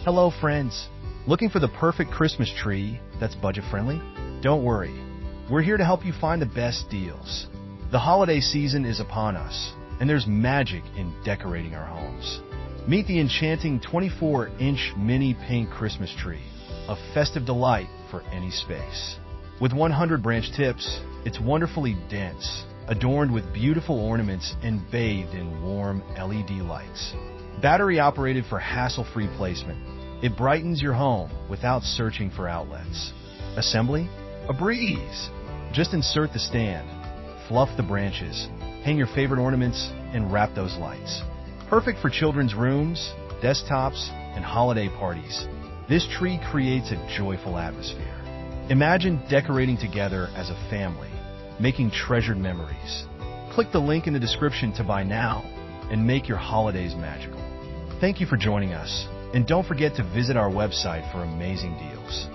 Hello friends, looking for the perfect Christmas tree that's budget friendly? Don't worry, we're here to help you find the best deals. The holiday season is upon us, and there's magic in decorating our homes. Meet the enchanting 24-inch mini pink Christmas tree, a festive delight for any space. With 100 branch tips, it's wonderfully dense, adorned with beautiful ornaments and bathed in warm LED lights. Battery operated for hassle-free placement, it brightens your home without searching for outlets. Assembly? A breeze! Just insert the stand, fluff the branches, hang your favorite ornaments, and wrap those lights. Perfect for children's rooms, desktops, and holiday parties. This tree creates a joyful atmosphere. Imagine decorating together as a family, making treasured memories. Click the link in the description to buy now and make your holidays magical. Thank you for joining us, and don't forget to visit our website for amazing deals.